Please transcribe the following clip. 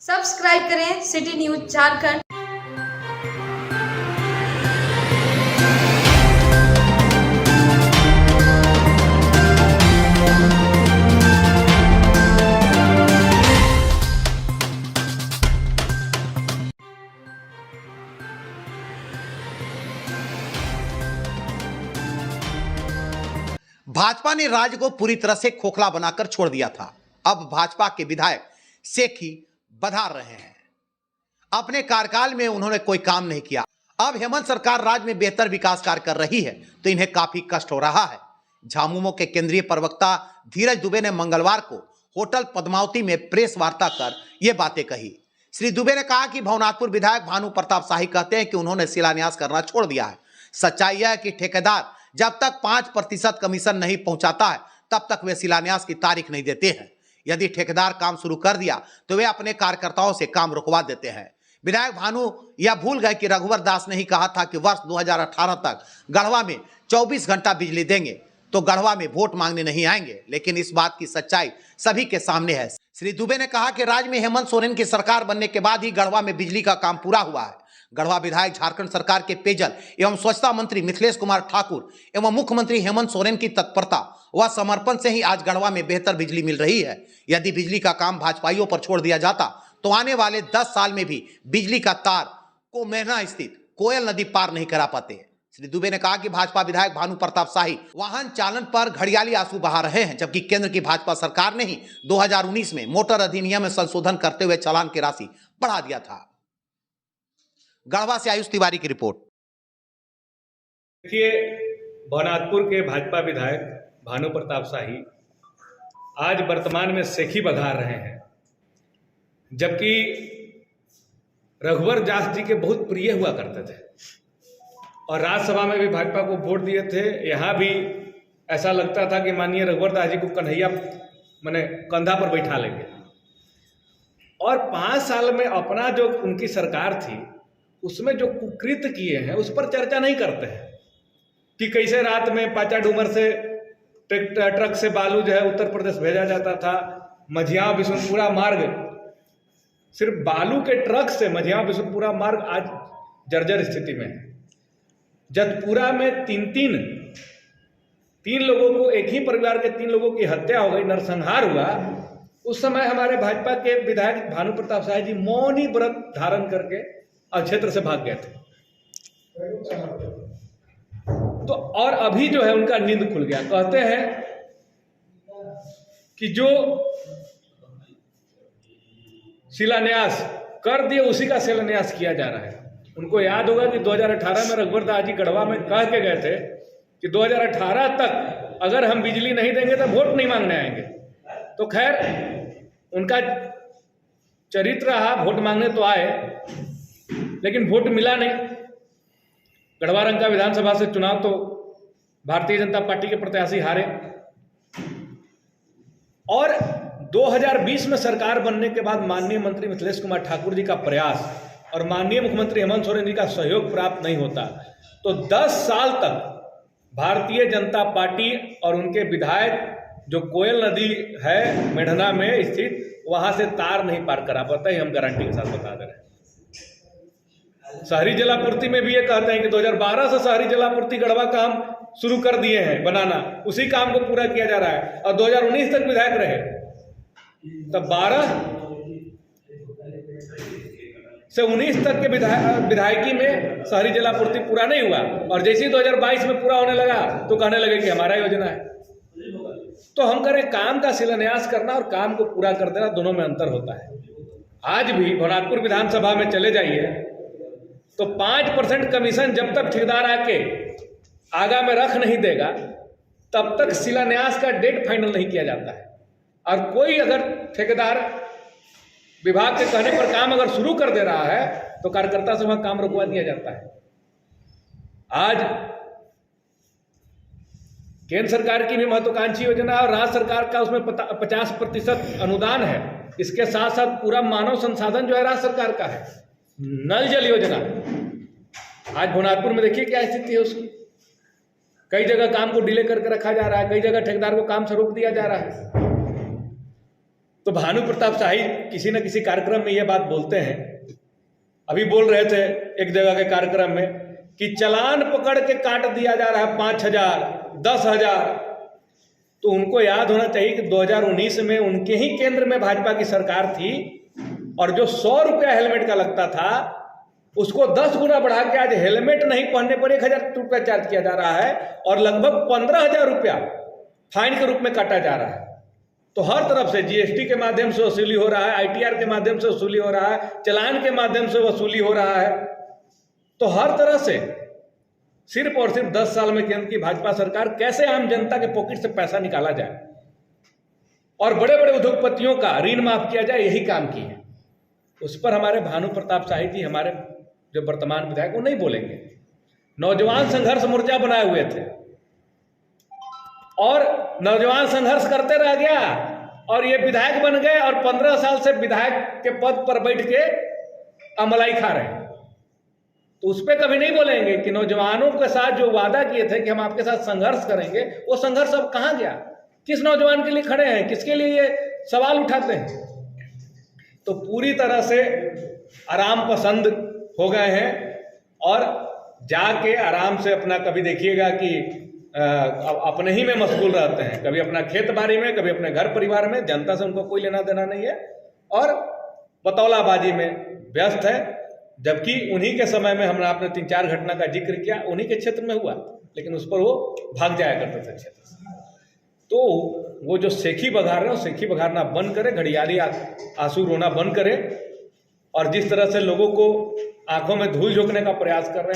Subscribe करें city news Jharkhand. Bhajpa ने राज्य को पूरी तरह से खोखला बनाकर छोड़ दिया था। अब भाजपा के विधायक सेखी बधार रहे हैं। अपने कार्यकाल में उन्होंने कोई काम नहीं किया। अब हेमंत सरकार राज्य में बेहतर विकास कार्य कर रही है तो इन्हें काफी कष्ट हो रहा है। झामुमो के केंद्रीय प्रवक्ता धीरज दुबे ने मंगलवार को होटल पद्मावती में प्रेस वार्ता कर ये बातें कही। श्री दुबे ने कहा कि भवनाथपुर विधायक भानु प्रताप शाही कहते हैं कि उन्होंने शिलान्यास करना छोड़ दिया है। सच्चाई यह है कि ठेकेदार जब तक 5% कमीशन नहीं पहुंचाता है तब तक वे शिलान्यास की तारीख नहीं देते हैं। यदि ठेकेदार काम शुरू कर दिया तो वे अपने कार्यकर्ताओं से काम रुकवा देते हैं। विधायक भानु यह भूल गए कि रघुवर दास ने ही कहा था कि वर्ष 2018 तक गढ़वा में 24 घंटा बिजली देंगे तो गढ़वा में वोट मांगने नहीं आएंगे, लेकिन इस बात की सच्चाई सभी के सामने है। श्री दुबे ने कहा कि राज्य में हेमंत सोरेन की सरकार बनने के बाद ही गढ़वा में बिजली का काम पूरा हुआ है। गढ़वा विधायक झारखंड सरकार के पेयजल एवं स्वच्छता मंत्री मिथिलेश कुमार ठाकुर एवं मुख्यमंत्री हेमंत सोरेन की तत्परता व समर्पण से ही आज गढ़वा में बेहतर बिजली मिल रही है। यदि बिजली का काम भाजपाइयों पर छोड़ दिया जाता तो आने वाले 10 साल में भी बिजली का तार को मेहना स्थित कोयल नदी पार नहीं करा पाते। श्री दुबे ने कहा कि भाजपा विधायक भानु प्रताप शाही वाहन चालन पर घड़ियाली आंसू बहा रहे हैं, जबकि केंद्र की भाजपा सरकार ने ही 2019 में मोटर अधिनियम में संशोधन करते हुए चालान की राशि बढ़ा दिया था। गढ़वा से आयुष तिवारी की रिपोर्ट। देखिए, भवनाथपुर के भाजपा विधायक भानु प्रताप शाही आज वर्तमान में सेखी बघार रहे हैं, जबकि रघुवर दास जी के बहुत प्रिय हुआ करते थे और राज्यसभा में भी भाजपा को वोट दिए थे। यहाँ भी ऐसा लगता था कि माननीय रघुवर दास जी को कन्हैया माने कंधा पर बैठा लेंगे। और 5 साल में अपना जो उनकी सरकार थी उसमें जो कुकृत्य किए हैं उस पर चर्चा नहीं करते हैं कि कैसे रात में पाचा डूमर से ट्रक से बालू जो है उत्तर प्रदेश भेजा जाता था। मझिया बिशुनपुरा मार्ग, सिर्फ बालू के ट्रक से मझिया बिशुनपुरा मार्ग आज जर्जर स्थिति में है। जतपुरा में तीन लोगों को, एक ही परिवार के 3 लोगों की हत्या हो गई, नरसंहार हुआ। उस समय हमारे भाजपा के विधायक भानु प्रताप शाही जी मौनी व्रत धारण करके और क्षेत्र से भाग गए थे। तो और अभी जो है उनका नींद खुल गया। कहते हैं कि जो शिलान्यास कर दिए उसी का शिलान्यास किया जा रहा है। उनको याद होगा कि 2018 में रघुवर दास जी गढ़वा में कह के गए थे कि 2018 तक अगर हम बिजली नहीं देंगे तो वोट नहीं मांगने आएंगे। तो खैर उनका चरित्र रहा, वोट मांगने तो आए लेकिन वोट मिला नहीं। गढ़वा रंग का विधानसभा से चुनाव तो भारतीय जनता पार्टी के प्रत्याशी हारे और 2020 में सरकार बनने के बाद माननीय मंत्री मिथिलेश कुमार ठाकुर जी का प्रयास और माननीय मुख्यमंत्री हेमंत सोरेन जी का सहयोग प्राप्त नहीं होता तो 10 साल तक भारतीय जनता पार्टी और उनके विधायक जो कोयल नदी है मेढना में स्थित वहां से तार नहीं पार करा पाता। हम गारंटी के साथ बता दे रहे हैं। शहरी जलापूर्ति में भी ये कहते हैं कि 2012 से शहरी जलापूर्ति गढ़वा काम शुरू कर दिए हैं बनाना, उसी काम को पूरा किया जा रहा है और 2019 तक विधायक रहे। तब 12 से 19 तक के विधायकी में शहरी जलापूर्ति पूरा नहीं हुआ और जैसे ही 2022 में पूरा होने लगा तो कहने लगे कि हमारा योजना है। तो हम करें काम का शिलान्यास करना और काम को पूरा कर देना, दोनों में अंतर होता है। आज भी भवनाथपुर विधानसभा में चले जाइए तो 5% कमीशन जब तक ठेकेदार आके आगा में रख नहीं देगा तब तक शिलान्यास का डेट फाइनल नहीं किया जाता है। और कोई अगर ठेकेदार विभाग के कहने पर काम अगर शुरू कर दे रहा है तो कार्यकर्ता से वहां काम रुकवा दिया जाता है। आज केंद्र सरकार की भी महत्वाकांक्षी योजना और राज्य सरकार का उसमें 50% अनुदान है। इसके साथ साथ पूरा मानव संसाधन जो है राज्य सरकार का है। नल जल योजना आज भवनाथपुर में देखिए क्या स्थिति है उसकी। कई जगह काम को डिले करके रखा जा रहा है, कई जगह ठेकेदार को काम से रोक दिया जा रहा है। तो भानु प्रताप शाही किसी न किसी कार्यक्रम में यह बात बोलते हैं, अभी बोल रहे थे एक जगह के कार्यक्रम में कि चालान पकड़ के काट दिया जा रहा है 5,000, 10,000। तो उनको याद होना चाहिए कि 2019 में उनके ही केंद्र में भाजपा की सरकार थी और जो 100 रुपया हेलमेट का लगता था उसको 10 गुना बढ़ा के आज हेलमेट नहीं पहनने पर 1,000 रुपया चार्ज किया जा रहा है और लगभग 15,000 रुपया फाइन के रूप में काटा जा रहा है। तो हर तरफ से जीएसटी के माध्यम से वसूली हो रहा है, आईटीआर के माध्यम से वसूली हो रहा है, चालान के माध्यम से वसूली हो रहा है। तो हर तरह से सिर्फ और सिर्फ 10 साल में केंद्र की भाजपा सरकार कैसे आम जनता के पॉकेट से पैसा निकाला जाए और बड़े बड़े उद्योगपतियों का ऋण माफ किया जाए, यही काम की है। उस पर हमारे भानु प्रताप शाही जी, हमारे जो वर्तमान विधायक, वो नहीं बोलेंगे। नौजवान संघर्ष मोर्चा बनाए हुए थे और नौजवान संघर्ष करते रह गया और ये विधायक बन गए और 15 साल से विधायक के पद पर बैठ के अमलाई खा रहे हैं। तो उस पर कभी नहीं बोलेंगे कि नौजवानों के साथ जो वादा किए थे कि हम आपके साथ संघर्ष करेंगे, वो संघर्ष अब कहाँ गया? किस नौजवान के लिए खड़े हैं? किसके लिए ये सवाल उठाते हैं? तो पूरी तरह से आराम पसंद हो गए हैं और जाके आराम से अपना, कभी देखिएगा कि अपने ही में मशगूल रहते हैं, कभी अपना खेत बाड़ी में, कभी अपने घर परिवार में। जनता से उनको कोई लेना देना नहीं है और बतौलाबाजी में व्यस्त है। जबकि उन्हीं के समय में हमने आपने 3-4 घटना का जिक्र किया, उन्हीं के क्षेत्र में हुआ, लेकिन उस पर वो भाग जाया करते थे क्षेत्र से। तो वो जो सेखी बघार रहे हैं, सेखी बघारना बंद करे, घड़ियाली आंसू रोना बंद करे और जिस तरह से लोगों को आंखों में धूल झोंकने का प्रयास कर रहे हैं